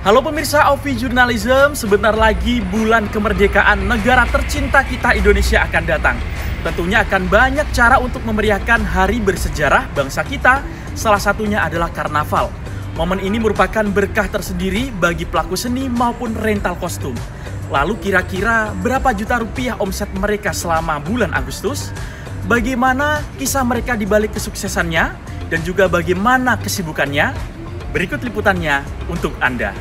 Halo pemirsa Ovi Journalism, sebentar lagi bulan kemerdekaan negara tercinta kita Indonesia akan datang. Tentunya akan banyak cara untuk memeriahkan hari bersejarah bangsa kita, salah satunya adalah karnaval. Momen ini merupakan berkah tersendiri bagi pelaku seni maupun rental kostum. Lalu kira-kira berapa juta rupiah omset mereka selama bulan Agustus? Bagaimana kisah mereka di balik kesuksesannya? Dan juga bagaimana kesibukannya? Berikut liputannya untuk Anda.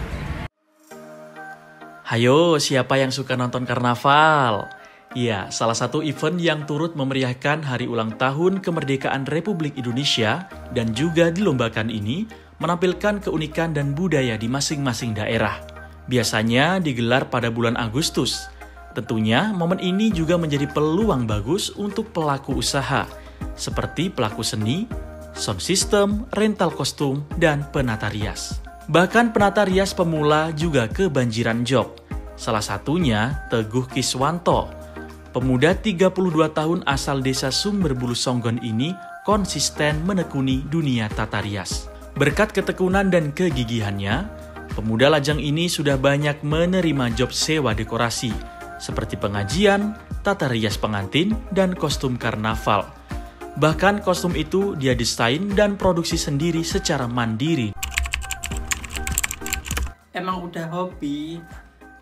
Hayo, siapa yang suka nonton karnaval? Ya, salah satu event yang turut memeriahkan hari ulang tahun kemerdekaan Republik Indonesia dan juga dilombakan ini menampilkan keunikan dan budaya di masing-masing daerah. Biasanya digelar pada bulan Agustus. Tentunya momen ini juga menjadi peluang bagus untuk pelaku usaha, seperti pelaku seni, sound system, rental kostum, dan penata rias. Bahkan penata rias pemula juga kebanjiran job. Salah satunya Teguh Kiswanto. Pemuda 32 tahun asal desa Sumberbulu Songgon ini konsisten menekuni dunia tata rias. Berkat ketekunan dan kegigihannya, pemuda lajang ini sudah banyak menerima job sewa dekorasi, seperti pengajian, tata rias pengantin, dan kostum karnaval. Bahkan kostum itu dia desain dan produksi sendiri secara mandiri. Emang udah hobi,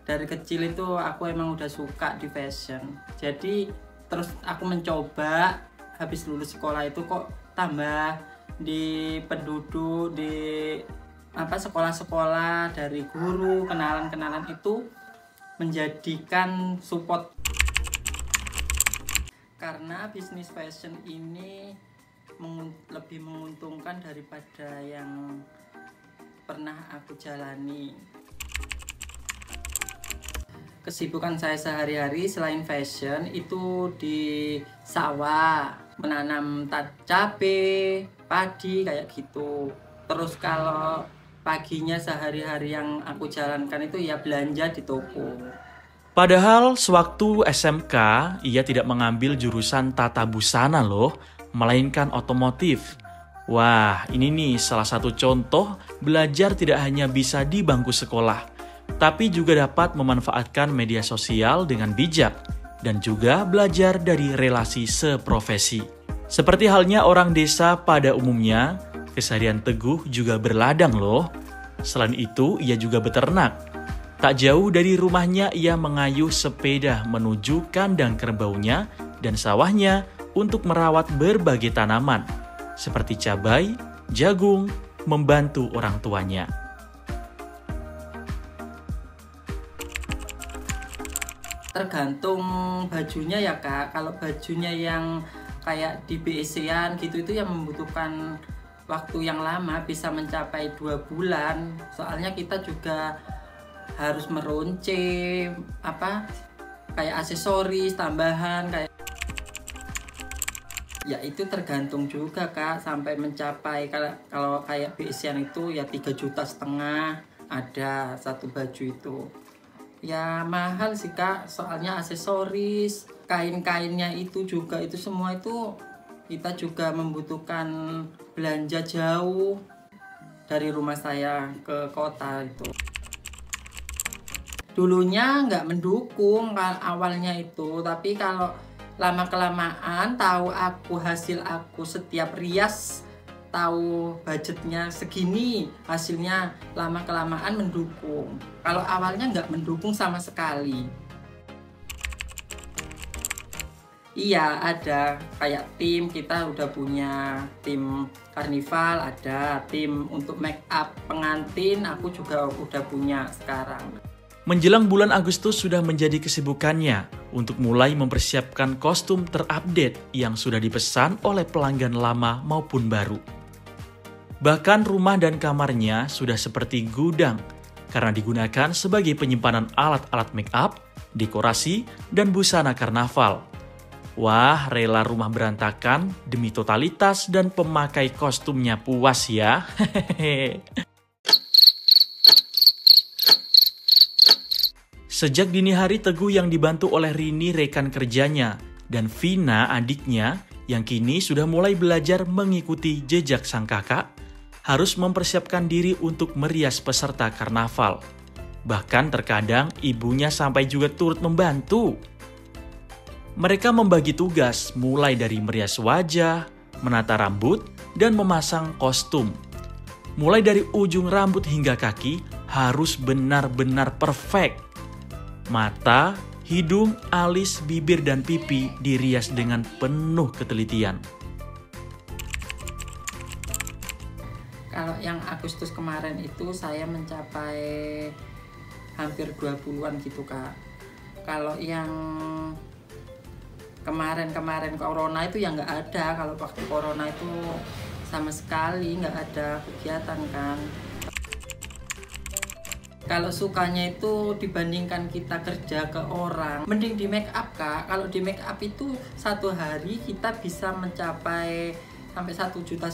dari kecil itu aku emang udah suka di fashion. Jadi terus aku mencoba, habis lulus sekolah itu kok tambah di penduduk, di sekolah-sekolah, dari guru, kenalan-kenalan itu menjadikan support. Karena bisnis fashion ini lebih menguntungkan daripada yang pernah aku jalani. Kesibukan saya sehari-hari selain fashion itu di sawah, menanam cabai, padi kayak gitu. Terus kalau paginya sehari-hari yang aku jalankan itu ya belanja di toko. Padahal sewaktu SMK, ia tidak mengambil jurusan tata busana loh, melainkan otomotif. Wah, ini nih salah satu contoh belajar tidak hanya bisa di bangku sekolah, tapi juga dapat memanfaatkan media sosial dengan bijak, dan juga belajar dari relasi seprofesi. Seperti halnya orang desa pada umumnya, keseharian Teguh juga berladang loh. Selain itu, ia juga beternak. Tak jauh dari rumahnya, ia mengayuh sepeda menuju kandang kerbaunya dan sawahnya untuk merawat berbagai tanaman, seperti cabai, jagung, membantu orang tuanya. Tergantung bajunya ya Kak, kalau bajunya yang kayak di BEC-an gitu itu yang membutuhkan waktu yang lama, bisa mencapai 2 bulan. Soalnya kita juga harus merunce kayak aksesoris tambahan kayak ya, itu tergantung juga Kak, sampai mencapai kalau kayak BEC-an itu ya 3,5 juta ada satu baju itu. Ya mahal sih Kak, soalnya aksesoris, kain-kainnya itu juga, itu semua itu kita juga membutuhkan belanja jauh dari rumah saya ke kota itu. Dulunya nggak mendukung awalnya itu, tapi kalau lama-kelamaan tahu hasil aku setiap rias, tahu budgetnya segini, hasilnya lama-kelamaan mendukung. Kalau awalnya nggak mendukung sama sekali. Iya, ada kayak tim, kita udah punya tim karnival, ada tim untuk make up pengantin, aku juga udah punya sekarang. Menjelang bulan Agustus sudah menjadi kesibukannya untuk mulai mempersiapkan kostum terupdate yang sudah dipesan oleh pelanggan lama maupun baru. Bahkan rumah dan kamarnya sudah seperti gudang karena digunakan sebagai penyimpanan alat-alat make up, dekorasi, dan busana karnaval. Wah, rela rumah berantakan demi totalitas dan pemakai kostumnya puas ya. Sejak dini hari Teguh yang dibantu oleh Rini rekan kerjanya dan Vina adiknya yang kini sudah mulai belajar mengikuti jejak sang kakak, harus mempersiapkan diri untuk merias peserta karnaval. Bahkan terkadang ibunya sampai juga turut membantu. Mereka membagi tugas mulai dari merias wajah, menata rambut, dan memasang kostum. Mulai dari ujung rambut hingga kaki harus benar-benar perfect. Mata, hidung, alis, bibir, dan pipi dirias dengan penuh ketelitian. Kalau yang Agustus kemarin itu saya mencapai hampir 20-an gitu Kak. Kalau yang kemarin corona itu ya nggak ada. Kalau waktu corona itu sama sekali nggak ada kegiatan kan. Kalau sukanya itu dibandingkan kita kerja ke orang, mending di make up Kak. Kalau di make up itu satu hari kita bisa mencapai sampai 1,5 juta.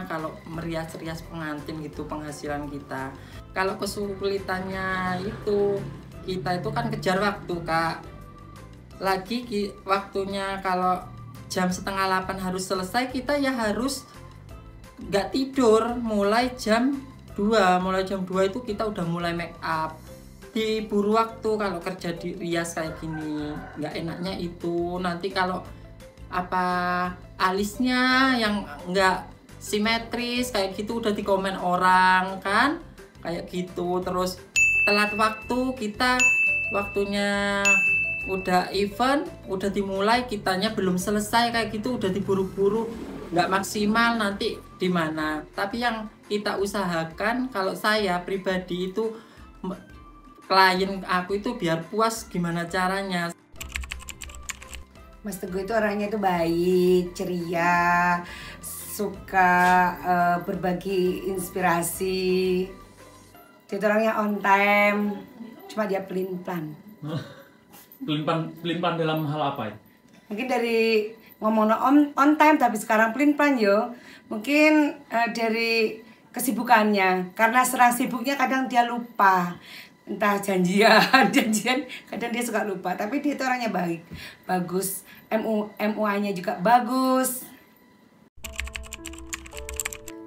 Kalau merias-rias pengantin gitu penghasilan kita. Kalau kesulitannya itu kita itu kan kejar waktu Kak. Lagi waktunya kalau jam 7:30 harus selesai, kita ya harus nggak tidur mulai jam 2. Mulai jam 2 itu kita udah mulai make up. Diburu waktu kalau kerja di rias kayak gini. Nggak enaknya itu nanti kalau alisnya yang nggak simetris kayak gitu udah dikomen orang kan kayak gitu. Terus telat waktu, kita waktunya udah event udah dimulai, kitanya belum selesai kayak gitu udah diburu-buru, nggak maksimal nanti di mana. Tapi yang kita usahakan, kalau saya pribadi itu klien aku itu biar puas gimana caranya. Mas Teguh itu orangnya itu baik, ceria, suka berbagi inspirasi. Dia itu orangnya on time, cuma dia pelin-pelan. Pelin-pelan dalam hal apa ya? Mungkin dari ngomong on time tapi sekarang pelin-pelan yo. Mungkin dari kesibukannya, karena serang sibuknya kadang dia lupa. Entah janjian kadang dia suka lupa, tapi dia itu orangnya baik, bagus, MUA-nya juga bagus.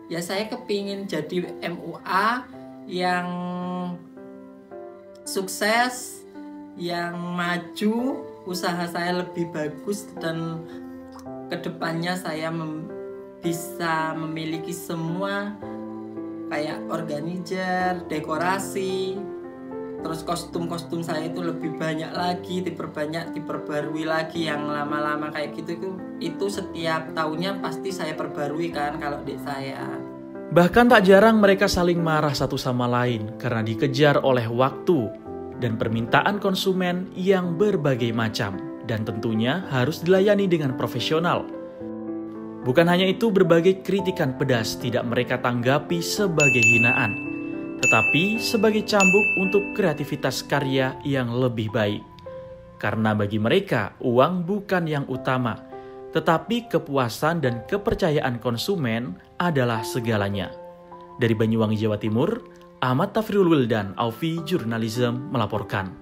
Ya saya kepingin jadi MUA yang sukses, yang maju, usaha saya lebih bagus, dan kedepannya saya bisa memiliki semua kayak organizer, dekorasi, terus kostum-kostum saya itu lebih banyak lagi, diperbarui lagi yang lama-lama kayak gitu. Itu setiap tahunnya pasti saya perbarui kan kalau di saya. Bahkan tak jarang mereka saling marah satu sama lain karena dikejar oleh waktu dan permintaan konsumen yang berbagai macam, dan tentunya harus dilayani dengan profesional. Bukan hanya itu, berbagai kritikan pedas tidak mereka tanggapi sebagai hinaan, tetapi sebagai cambuk untuk kreativitas karya yang lebih baik. Karena bagi mereka, uang bukan yang utama, tetapi kepuasan dan kepercayaan konsumen adalah segalanya. Dari Banyuwangi, Jawa Timur, Ahmad Tafriul Wildan, Aufi Jurnalism melaporkan.